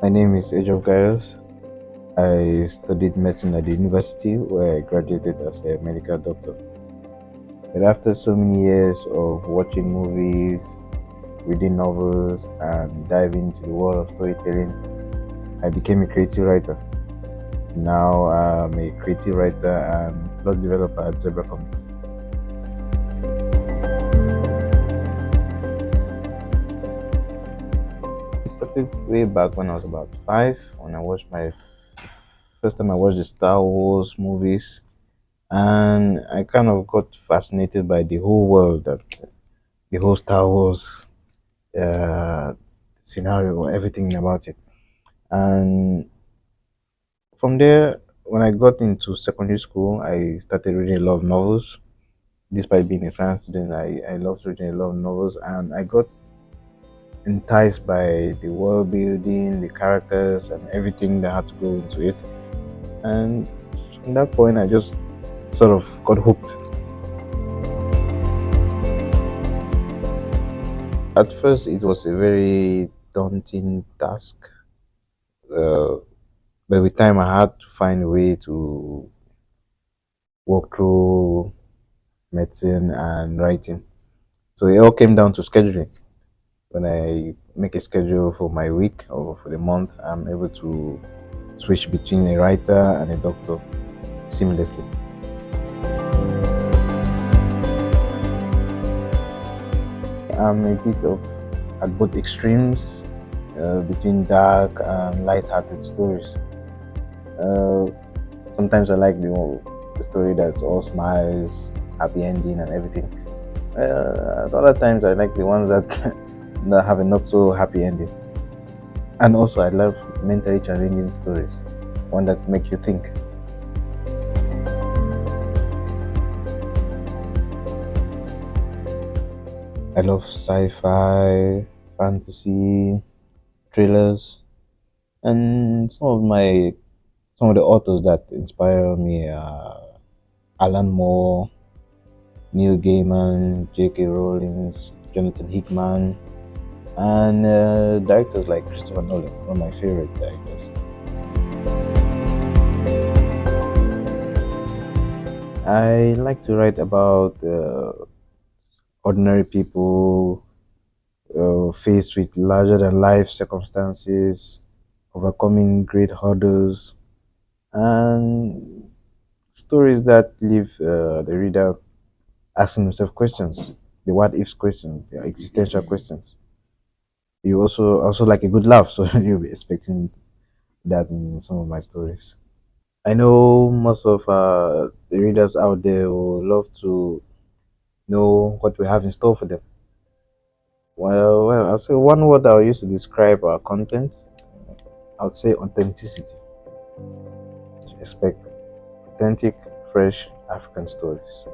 My name is Ejob Gaius. I studied medicine at the university where I graduated as a medical doctor. But after so many years of watching movies, reading novels, and diving into the world of storytelling, I became a creative writer. Now I'm a creative writer and plot developer at Zebra Comics. It started way back when I was about 5, when I watched my first time I watched the Star Wars movies, and I kind of got fascinated by the whole world, that the whole Star Wars uh, scenario, everything about it. And from there, when I got into secondary school, I started reading a lot of novels. Despite being a science student, I loved reading a lot of novels, and I got enticed by the world building, the characters, and everything that had to go into it. And from that point, I just sort of got hooked. At first, it was a very daunting task, but with time, I had to find a way to work through medicine and writing. So it all came down to scheduling. When I make a schedule for my week or for the month, I'm able to switch between a writer and a doctor seamlessly. I'm a bit of at both extremes, between dark and light-hearted stories. Uh, Sometimes I like the story that's all smiles, happy ending, and everything. At other times I like the ones that that have a not so happy ending. And also I love mentally challenging stories, one that make you think. I love sci-fi, fantasy, thrillers, and some of the authors that inspire me are Alan Moore, Neil Gaiman, J.K. Rowling, Jonathan Hickman, and directors like Christopher Nolan, one of my favorite directors. I like to write about ordinary people faced with larger than life circumstances, overcoming great hurdles, and stories that leave the reader asking himself questions, the what ifs questions, the existential questions. You also like a good laugh, so you'll be expecting that in some of my stories. I know most of the readers out there will love to know what we have in store for them. I'll say one word I'll use to describe our content. I would say authenticity. Expect authentic, fresh African stories.